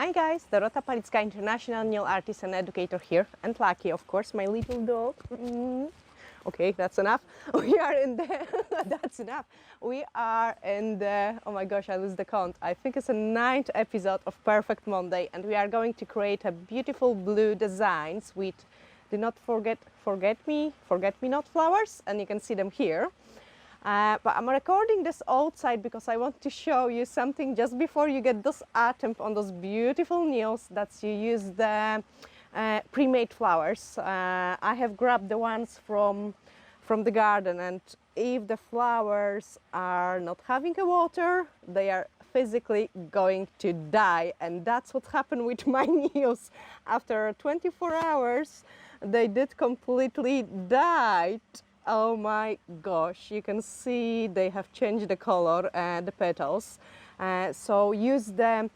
Hi guys, Dorota Palicka, international nail artist and educator here, and Lucky, of course, my little dog. Okay, that's enough. We are in the, that's enough. We are in the, oh my gosh, I lose the count. I think it's a 9th episode of Perfect Monday, and we are going to create a beautiful blue designs with, do not forget me not flowers, and you can see them here. But I'm recording this outside because I want to show you something just before you get this attempt on those beautiful nails that you use the pre-made flowers. I have grabbed the ones from the garden, and if the flowers are not having a water, they are physically going to die, and that's what happened with my nails. After 24 hours, they did completely died. Oh my gosh, you can see they have changed the color and the petals. So use the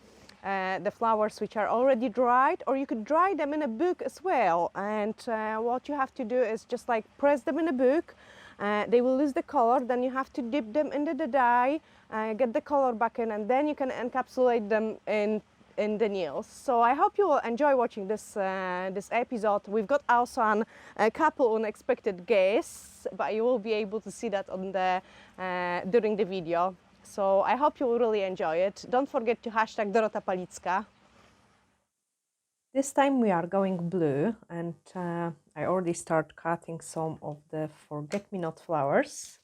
flowers which are already dried, or you could dry them in a book as well. And what you have to do is just like press them in a book. They will lose the color, then you have to dip them into the dye, get the color back in, and then you can encapsulate them in the nails. So I hope you will enjoy watching this this episode. We've got also a couple unexpected guests, but you will be able to see that on the during the video. So I hope you will really enjoy it. Don't forget to hashtag Dorota Palicka. This time we are going blue, and I already start cutting some of the forget-me-not flowers.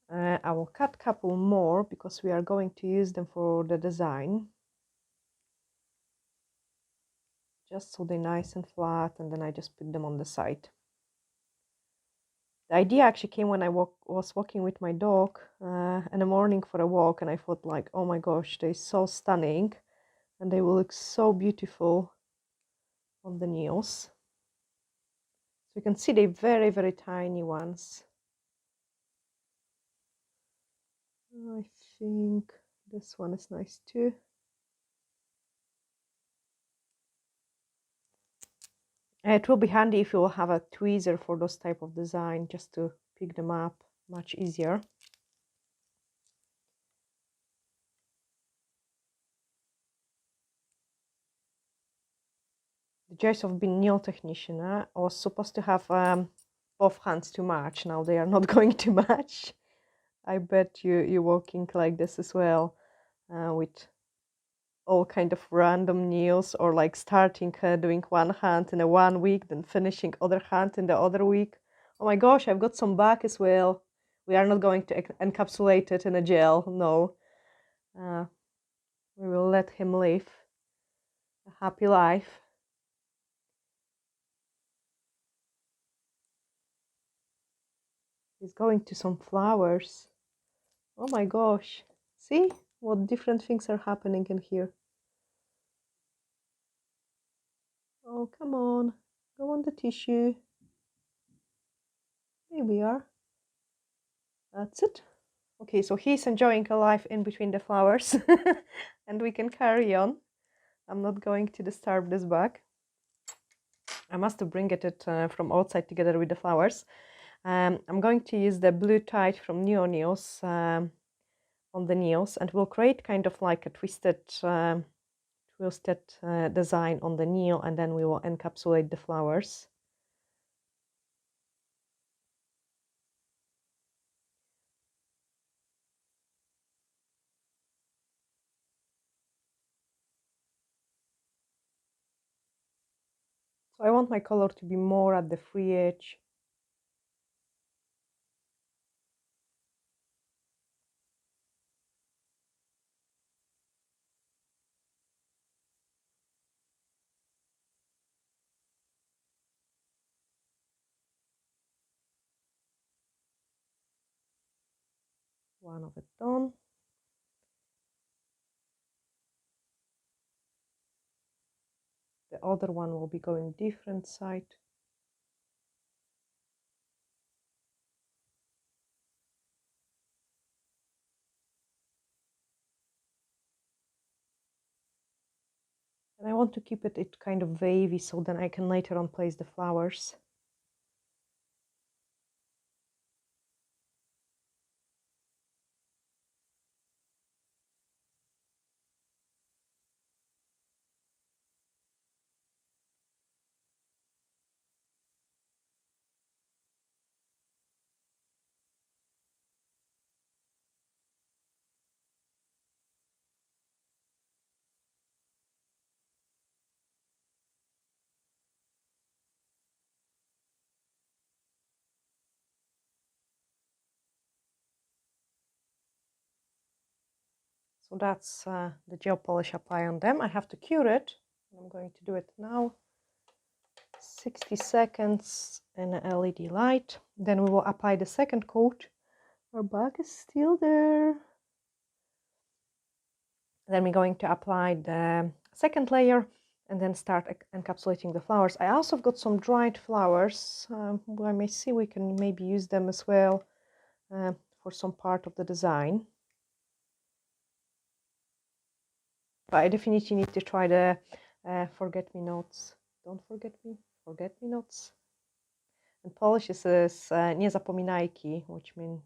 I will cut a couple more because we are going to use them for the design. Just so they're nice and flat, and then I just put them on the side. The idea actually came when I was walking with my dog in the morning for a walk, and I thought like, oh my gosh, they're so stunning, and they will look so beautiful on the nails. So you can see they're very, very tiny ones. I think this one is nice too. It will be handy if you will have a tweezer for those type of design, just to pick them up much easier. The joys of being nail technician. I was supposed to have both hands to match. Now they are not going to match. I bet you're working like this as well, with all kind of random nails, or like starting doing one hand in a 1 week, then finishing other hand in the other week. Oh my gosh, I've got some back as well. We are not going to encapsulate it in a gel, no. We will let him live a happy life. He's going to some flowers. Oh my gosh, see what different things are happening in here. Oh, come on, go on the tissue. Here we are. That's it. Okay, so he's enjoying a life in between the flowers, and we can carry on. I'm not going to disturb this bag. I must bring it from outside together with the flowers. I'm going to use the blue tide from Neo Nails on the nails, and we'll create kind of like a twisted design on the nail, and then we will encapsulate the flowers. So I want my color to be more at the free edge. One of it done. The other one will be going different side. And I want to keep it kind of wavy, so then I can later on place the flowers. So that's the gel polish apply on them. I have to cure it. I'm going to do it now. 60 seconds in an LED light. Then we will apply the second coat. Our bag is still there. Then we're going to apply the second layer and then start encapsulating the flowers. I also got some dried flowers. I may see we can maybe use them as well for some part of the design. But I definitely need to try the forget-me-nots. Don't forget me, forget-me-nots. And Polish is nie zapominajki, which means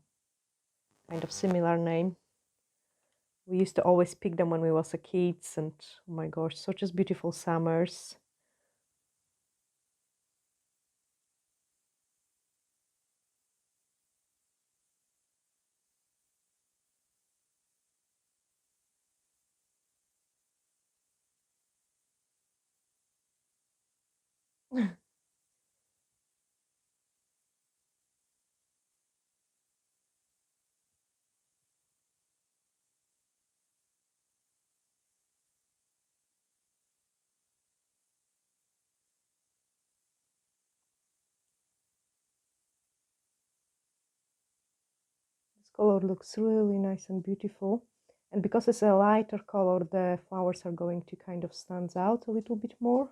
kind of similar name. We used to always pick them when we was a kids, and oh my gosh, such as beautiful summers. This color looks really nice and beautiful. And because it's a lighter color, the flowers are going to kind of stand out a little bit more.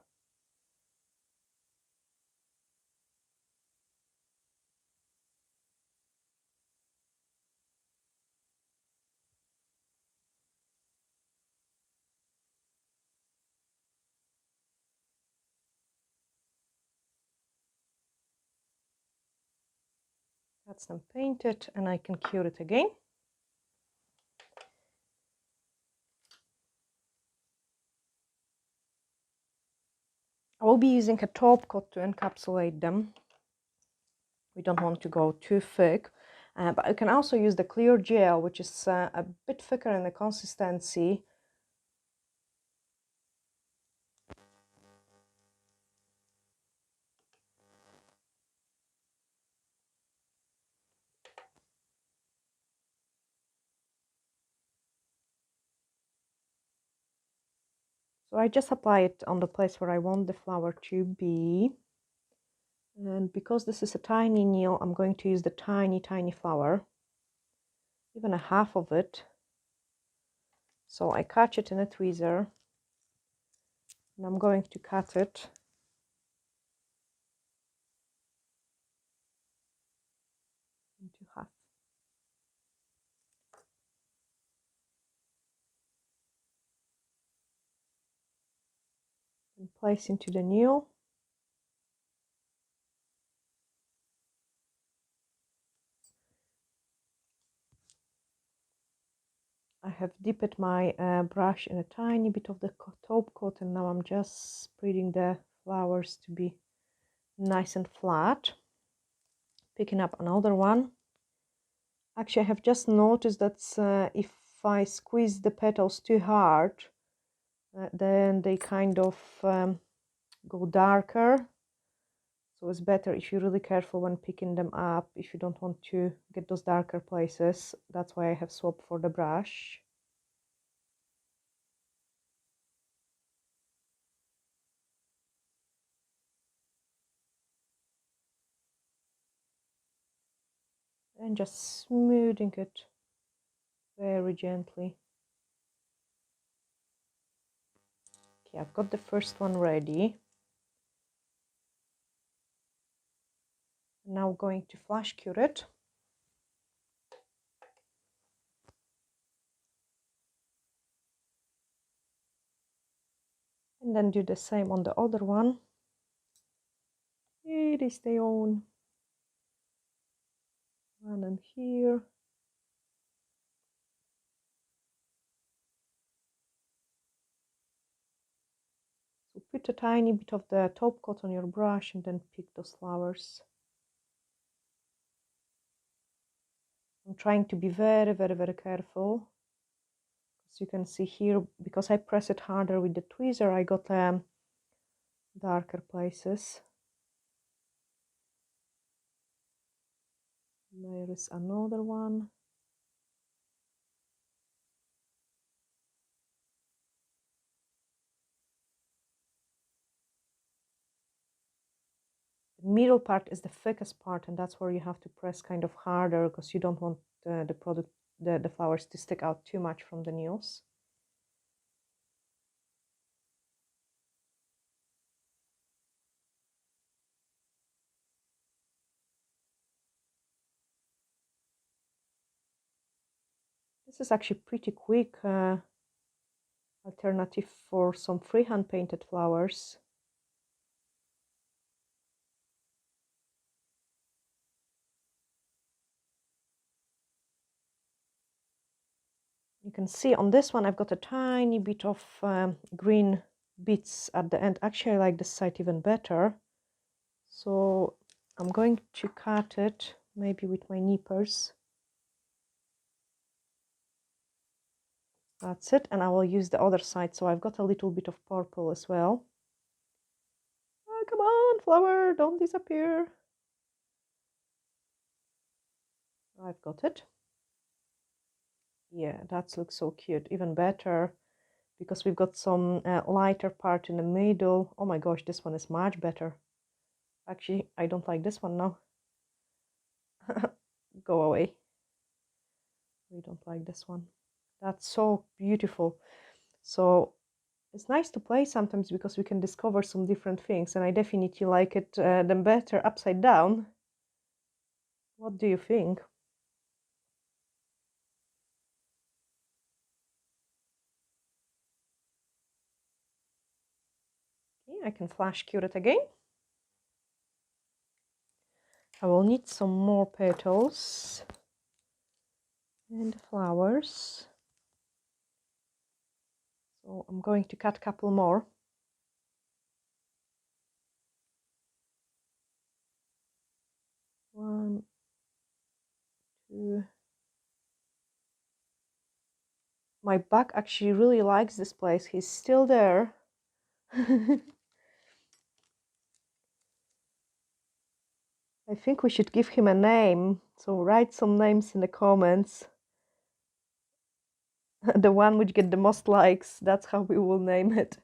That's them painted, and I can cure it again. I will be using a top coat to encapsulate them. We don't want to go too thick, but you can also use the clear gel, which is a bit thicker in the consistency. So I just apply it on the place where I want the flower to be. And because this is a tiny nail, I'm going to use the tiny flower, even a half of it. So I catch it in a tweezer, and I'm going to cut it into half. And place into the nail. I have dipped my brush in a tiny bit of the top coat, and now I'm just spreading the flowers to be nice and flat. Picking up another one. Actually, I have just noticed that if I squeeze the petals too hard, then they kind of go darker. So it's better if you're really careful when picking them up, if you don't want to get those darker places. That's why I have swapped for the brush. And just smoothing it very gently. Okay, I've got the first one ready. Now going to flash cure it. And then do the same on the other one. It is their own. One in here. So put a tiny bit of the top coat on your brush and then pick those flowers. I'm trying to be very careful. As you can see here, because I press it harder with the tweezer, I got darker places. There is another one. The middle part is the thickest part, and that's where you have to press kind of harder because you don't want the flowers to stick out too much from the nails. This is actually pretty quick alternative for some freehand painted flowers. You can see on this one I've got a tiny bit of green bits at the end. Actually, I like this side even better. So I'm going to cut it maybe with my nippers. That's it, and I will use the other side. So I've got a little bit of purple as well. Oh, come on, flower, don't disappear. I've got it. Yeah, that looks so cute, even better because we've got some lighter part in the middle. Oh my gosh, this one is much better. Actually, I don't like this one now. Go away. We don't like this one. That's so beautiful. So it's nice to play sometimes because we can discover some different things, and I definitely like it them better upside down. What do you think? Okay, I can flash cure it again. I will need some more petals and flowers. So I'm going to cut a couple more. One, two. My bug actually really likes this place. He's still there. I think we should give him a name. So write some names in the comments. The one which get the most likes, that's how we will name it.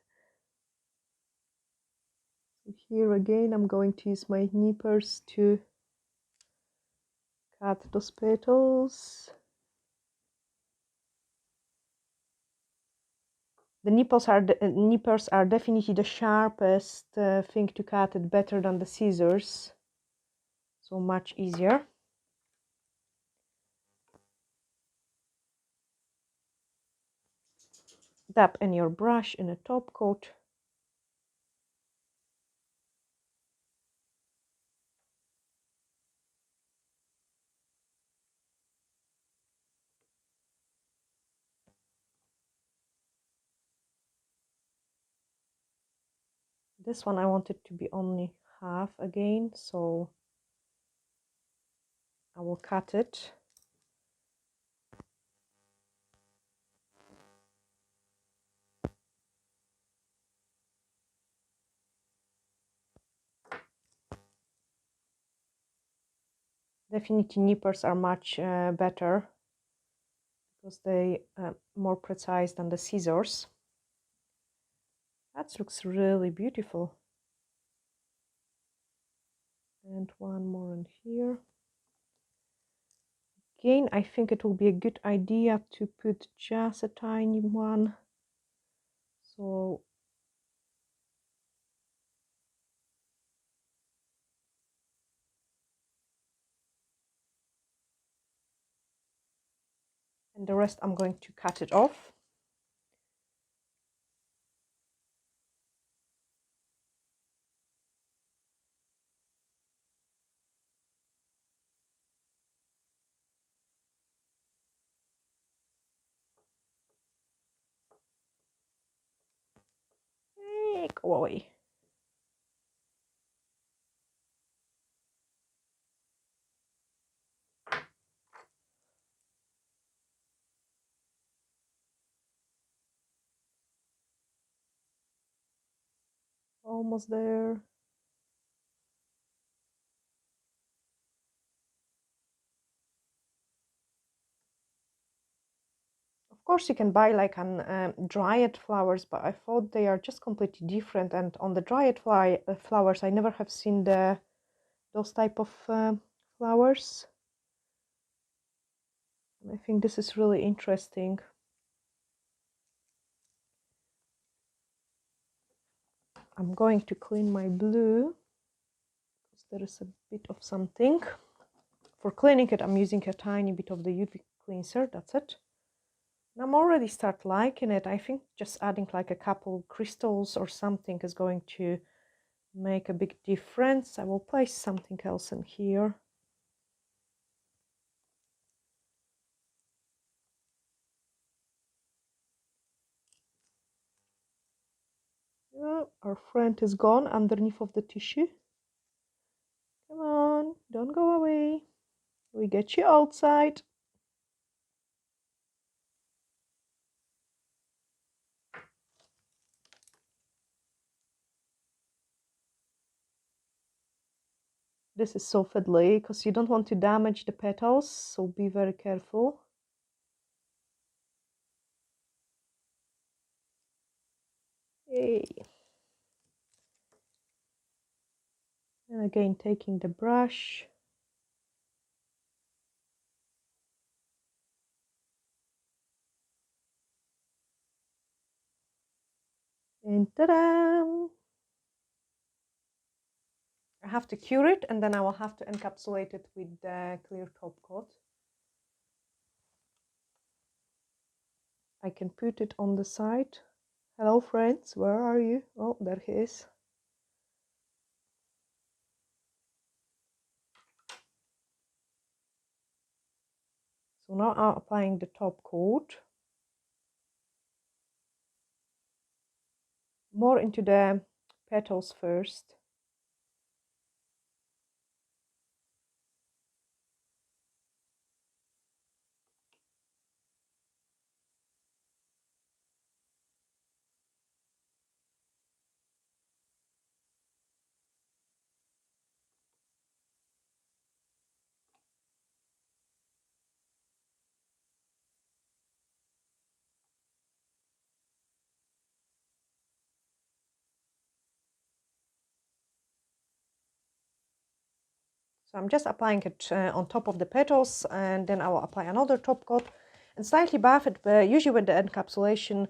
Here again, I'm going to use my nippers to cut those petals. The nippers are definitely the sharpest thing to cut it, better than the scissors. So much easier. Dab in your brush in a top coat. This one I want it to be only half again, so I will cut it. Definitely nippers are much better because they are more precise than the scissors. That looks really beautiful. And one more in here. Again, I think it will be a good idea to put just a tiny one. So and the rest I'm going to cut it off. Hey, go away. Almost there. Of course, you can buy like an dried flowers, but I thought they are just completely different. And on the dried flowers, I never have seen the those type of flowers. I think this is really interesting. I'm going to clean my blue because there is a bit of something. For cleaning it, I'm using a tiny bit of the UV cleanser, that's it. And I'm already start liking it. I think just adding like a couple crystals or something is going to make a big difference. I will place something else in here. Oh, our friend is gone underneath of the tissue. Come on, don't go away. We get you outside. This is so fiddly because you don't want to damage the petals, so be very careful. Yay. And again, taking the brush. And ta-da! I have to cure it and then I will have to encapsulate it with the clear top coat. I can put it on the side. Hello friends, where are you? Oh, there he is. So now I'm applying the top coat. More into the petals first. So I'm just applying it on top of the petals, and then I will apply another top coat and slightly buff it. Usually with the encapsulation,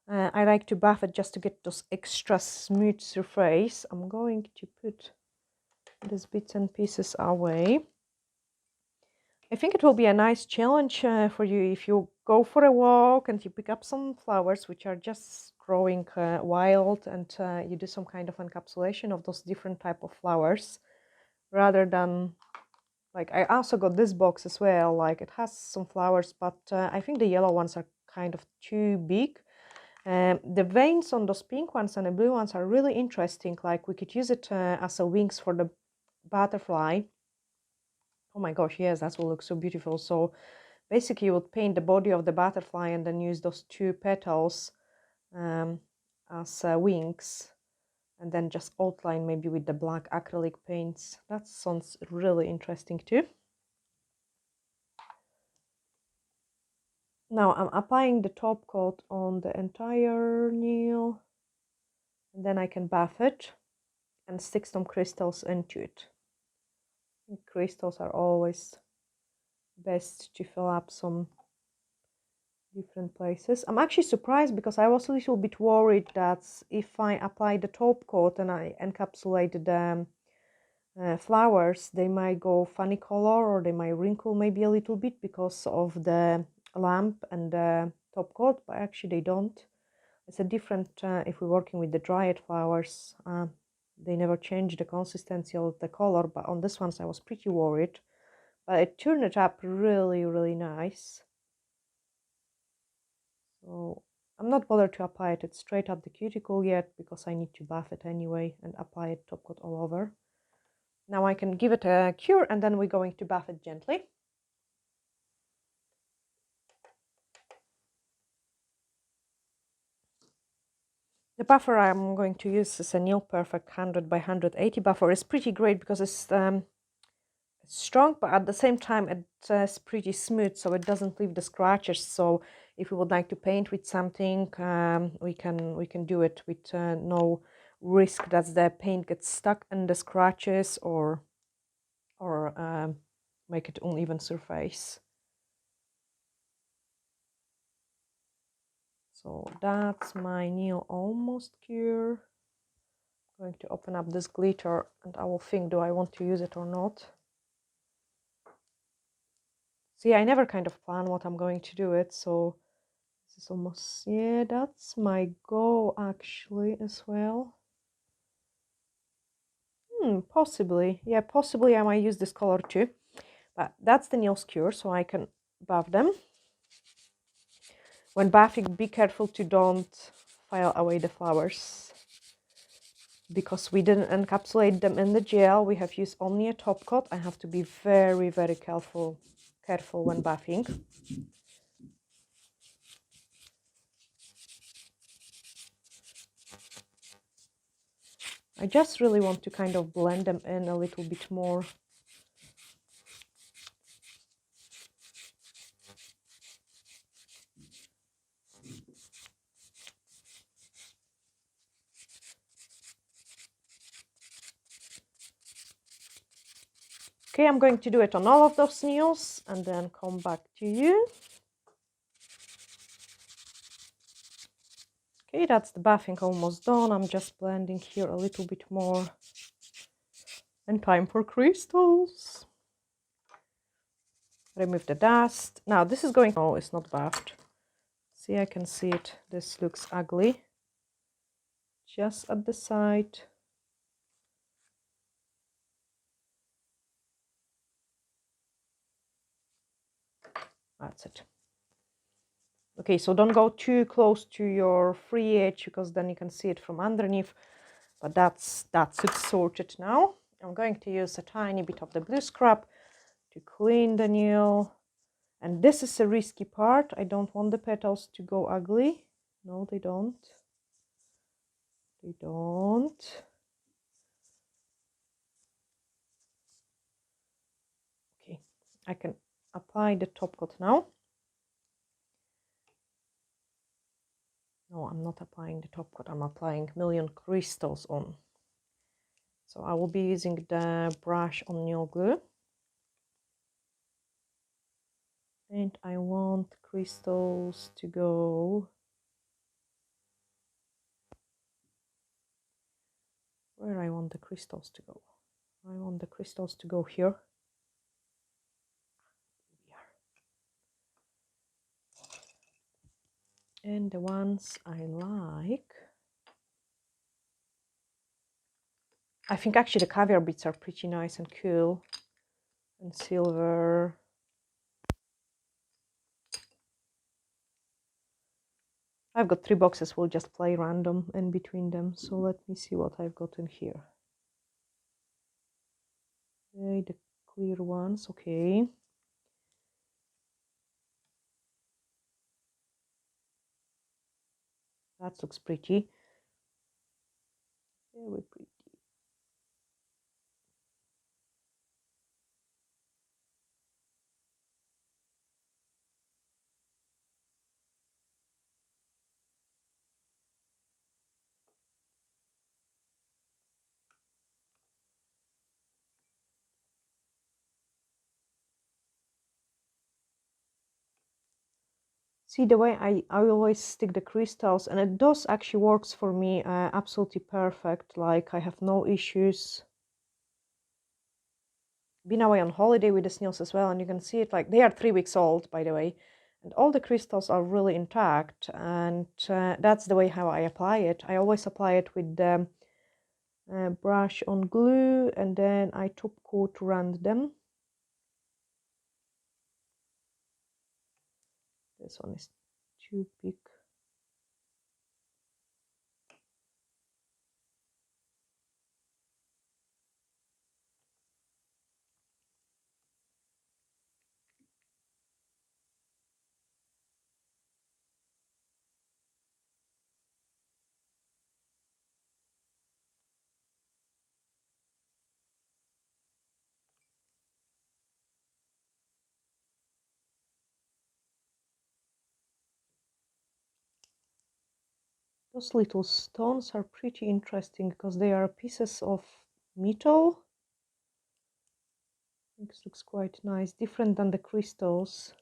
I like to buff it just to get those extra smooth surface. I'm going to put these bits and pieces away. I think it will be a nice challenge for you if you go for a walk and you pick up some flowers which are just growing wild, and you do some kind of encapsulation of those different type of flowers, rather than, like, I also got this box as well, like it has some flowers, but I think the yellow ones are kind of too big. The veins on those pink ones and the blue ones are really interesting, like we could use it as a wings for the butterfly. Oh my gosh, yes, that will look so beautiful. So basically you would paint the body of the butterfly and then use those two petals as wings, and then just outline maybe with the black acrylic paints. That sounds really interesting too. Now I'm applying the top coat on the entire nail, and then I can buff it and stick some crystals into it. Crystals are always best to fill up some different places. I'm actually surprised because I was a little bit worried that if I apply the top coat and I encapsulate the flowers, they might go funny color or they might wrinkle maybe a little bit because of the lamp and the top coat, but actually they don't. It's a different if we're working with the dried flowers, they never change the consistency of the color, but on this ones I was pretty worried, but it turned it up really nice. So I'm not bothered to apply it straight up the cuticle yet because I need to buff it anyway and apply it top coat all over. Now I can give it a cure and then we're going to buff it gently. The buffer I'm going to use is a Neil Perfect 100 by 180 buffer. It's pretty great because it's strong, but at the same time it's pretty smooth, so it doesn't leave the scratches. So if we would like to paint with something, we can do it with no risk that the paint gets stuck in the scratches or or make it uneven surface. So that's my nail almost cure. I'm going to open up this glitter and I will think, do I want to use it or not? See, I never kind of plan what I'm going to do it, so this is almost, yeah, that's my go actually as well. Possibly, yeah, possibly I might use this color too, but that's the nails cure, so I can buff them. When buffing, be careful to don't file away the flowers, because we didn't encapsulate them in the gel. We have used only a top coat. I have to be very, very careful when buffing. I just really want to kind of blend them in a little bit more. Okay, I'm going to do it on all of those nails and then come back to you. Okay, that's the buffing almost done. I'm just blending here a little bit more. And time for crystals. Remove the dust. Now this is going, oh, it's not buffed. See, I can see it. This looks ugly. Just at the side. That's it. Okay, so don't go too close to your free edge because then you can see it from underneath. But that's it sorted now. I'm going to use a tiny bit of the blue scrub to clean the nail. And this is a risky part. I don't want the petals to go ugly. No, they don't. They don't. Okay, I can apply the top coat now. No, I'm not applying the top coat. I'm applying million crystals on. So I will be using the brush on nail glue. And I want crystals to go where I want the crystals to go. I want the crystals to go here. And the ones I like, I think actually the caviar bits are pretty nice and cool. And silver. I've got 3 boxes. We'll just play random in between them. So let me see what I've got in here. Okay, the clear ones, okay. That looks pretty. Very pretty. See the way I always stick the crystals, and it does actually works for me absolutely perfect. Like I have no issues. Been away on holiday with the snails as well, and you can see it, like they are 3 weeks old, by the way, and all the crystals are really intact. And that's the way how I apply it. I always apply it with the brush on glue, and then I top coat around them. This one is too big. Those little stones are pretty interesting because they are pieces of metal. This looks quite nice, different than the crystals.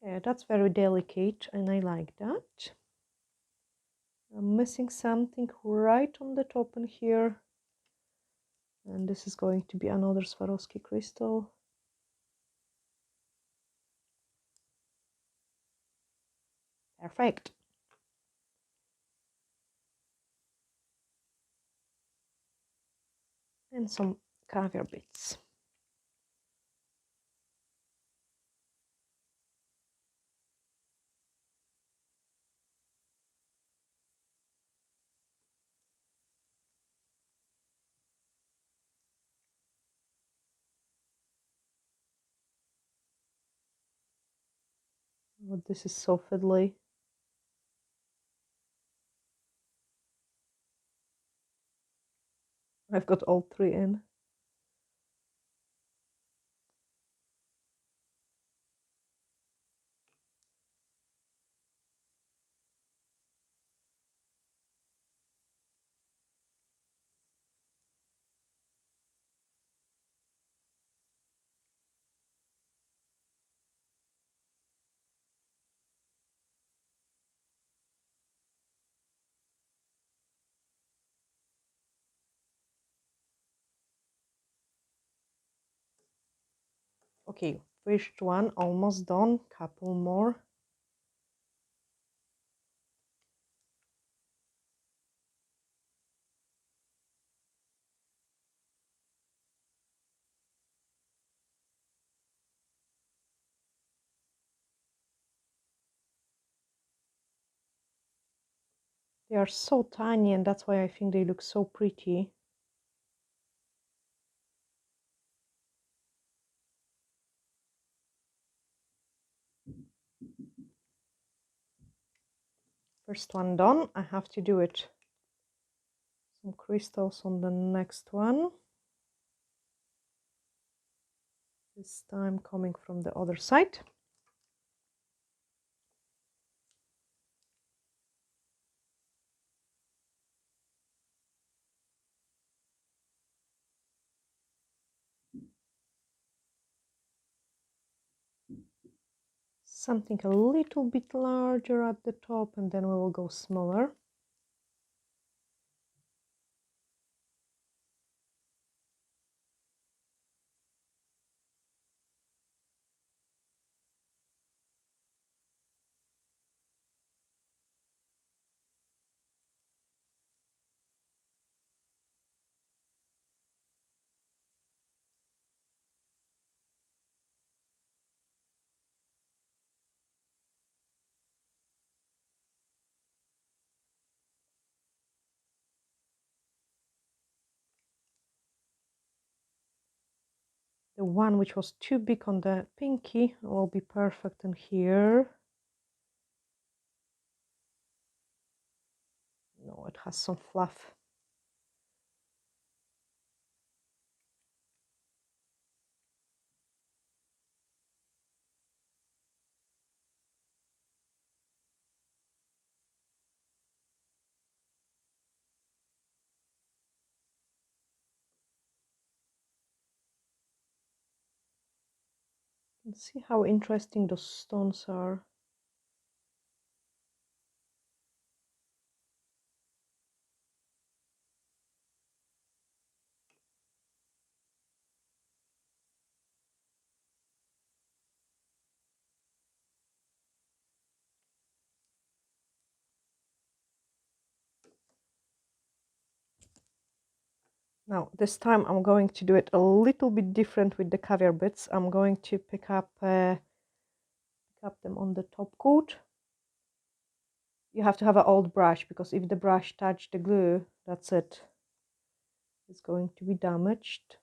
Yeah, that's very delicate and I like that. I'm missing something right on the top in here. And this is going to be another Swarovski crystal. Perfect. And some caviar bits. Oh, this is so fiddly. I've got all three in. Okay, first one almost done. Couple more. They are so tiny and that's why I think they look so pretty. First one done. I have to do it. Some crystals on the next one. This time coming from the other side. Something a little bit larger at the top and then we will go smaller. The one which was too big on the pinky will be perfect in here. No, it has some fluff. And see how interesting those stones are. Now, this time I'm going to do it a little bit different with the caviar bits. I'm going to pick up them on the top coat. You have to have an old brush because if the brush touch the glue, that's it. It's going to be damaged.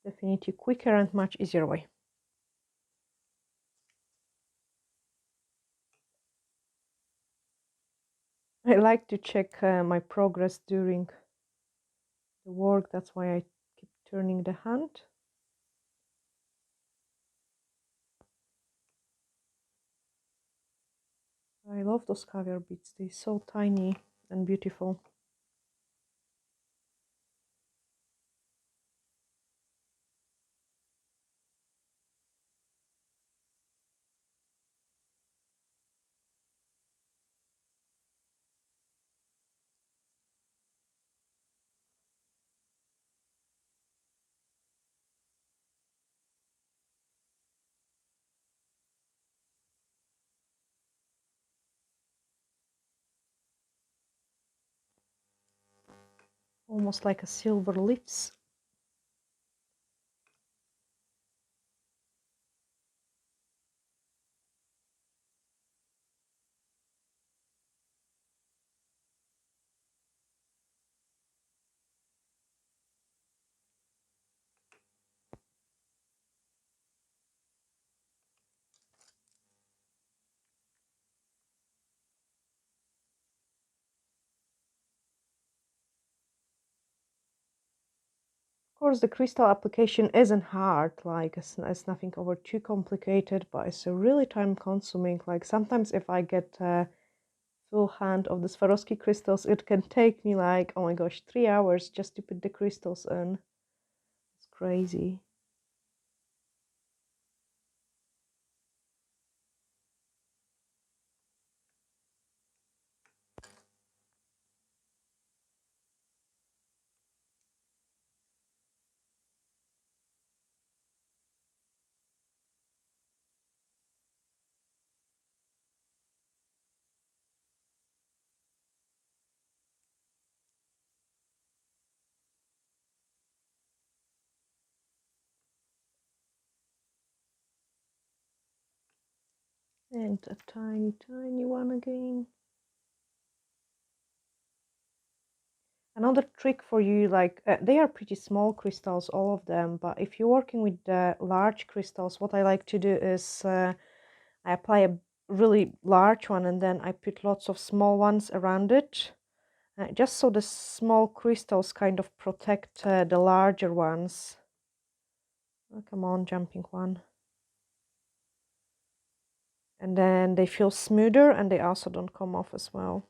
Definitely quicker and much easier way. I like to check my progress during the work. That's why I keep turning the hand. I love those caviar beads. They're so tiny and beautiful. Almost like a silver lips. Of course, the crystal application isn't hard, like it's nothing over too complicated, but it's a really time consuming. Like sometimes if I get a full hand of the Swarovski crystals, it can take me like, oh my gosh, 3 hours just to put the crystals in. It's crazy. And a tiny, tiny one again. Another trick for you, like they are pretty small crystals, all of them, but if you're working with the large crystals, what I like to do is I apply a really large one and then I put lots of small ones around it, just so the small crystals kind of protect the larger ones. Oh, come on, jumping one. And then they feel smoother and they also don't come off as well.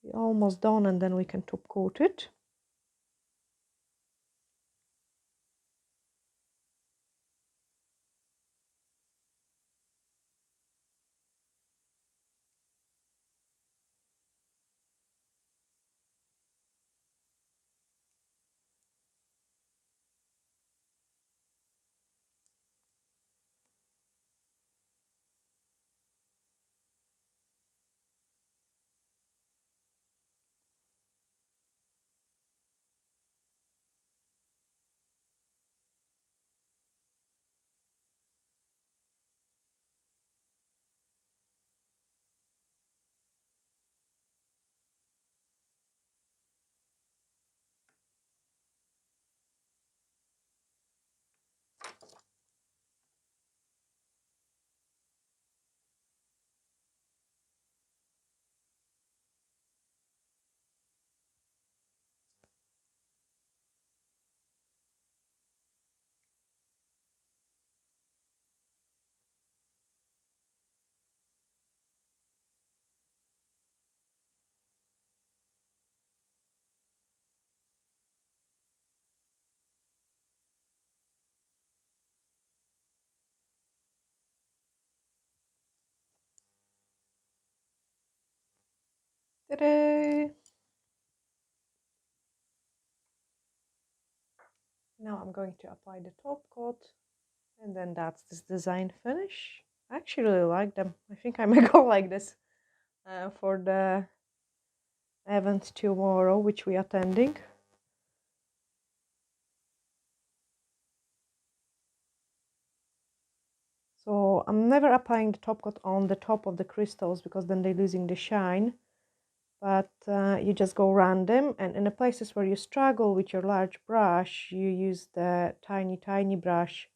We're almost done and then we can top coat it. Ta-da! Now I'm going to apply the top coat and then that's this design finish. I actually really like them. I think I may go like this for the event tomorrow, which we are attending. So I'm never applying the top coat on the top of the crystals because then they're losing the shine. but you just go random, and in the places where you struggle with your large brush, you use the tiny brush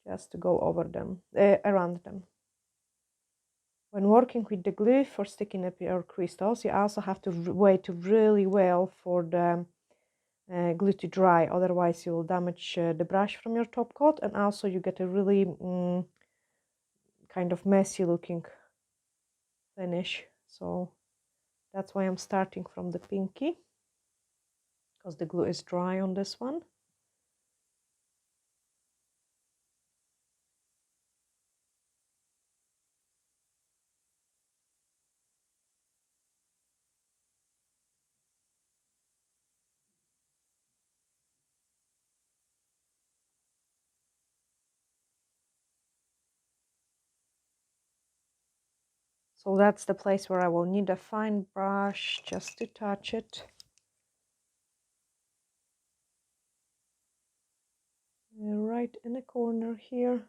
just to go over them, around them. When working with the glue for sticking up your crystals, you also have to wait really well for the glue to dry, otherwise you will damage the brush from your top coat, and also you get a really kind of messy looking finish. So that's why I'm starting from the pinky, because the glue is dry on this one. So that's the place where I will need a fine brush just to touch it. Right in the corner here.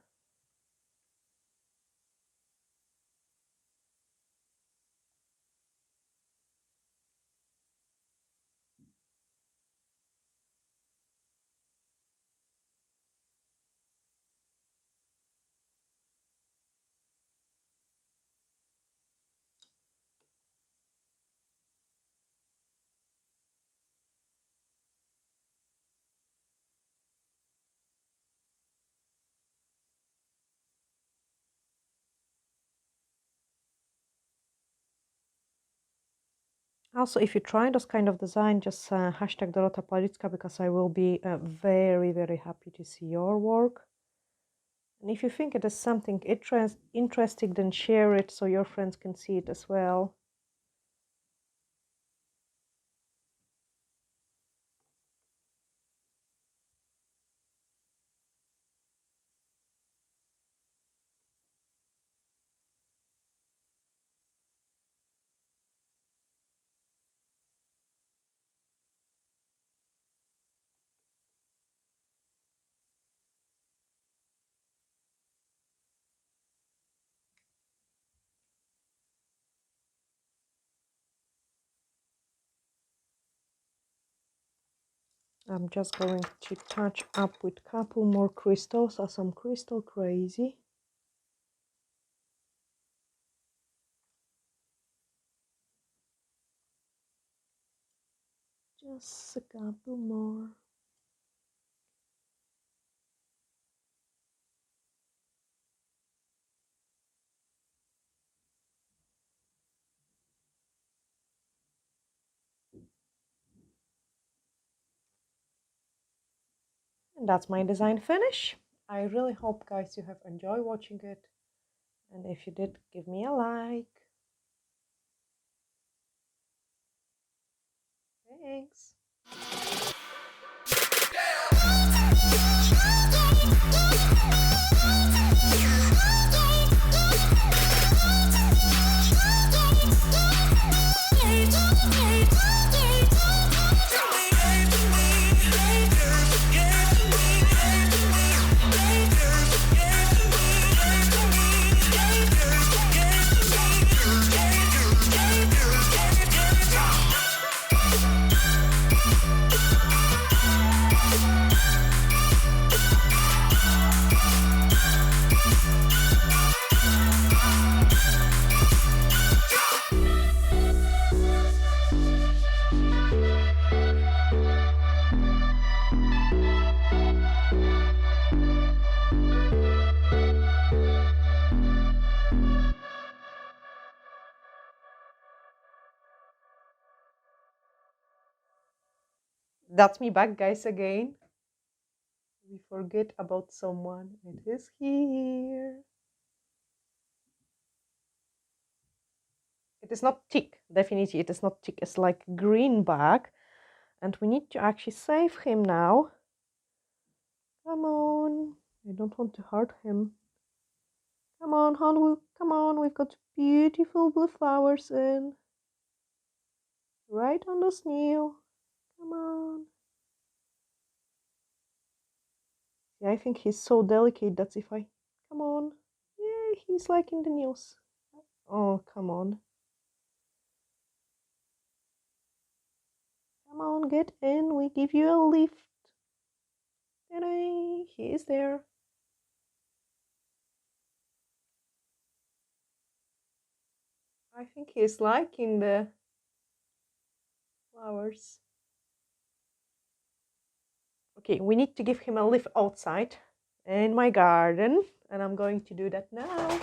Also, if you try this kind of design, just hashtag Dorota Palicka, because I will be very, very happy to see your work. And if you think it is something interesting, then share it so your friends can see it as well. I'm just going to touch up with a couple more crystals, as I'm crystal crazy. Just a couple more. And that's my design finish. I really hope, guys, you have enjoyed watching it. And if you did, give me a like. Thanks. That's me back, guys, again. We forget about someone. It is here. It is not thick. Definitely, it is not thick. It's like green bag. And we need to actually save him now. Come on. I don't want to hurt him. Come on, hon. Come on. We've got beautiful blue flowers in. Right on the snail. Come on. Yeah, I think he's so delicate that if I... Come on. Yeah, he's like in the nails. Oh, come on. Come on, get in. We give you a lift. Ta-da! He is there. I think he's liking the flowers. Okay, we need to give him a lift outside in my garden, and I'm going to do that now.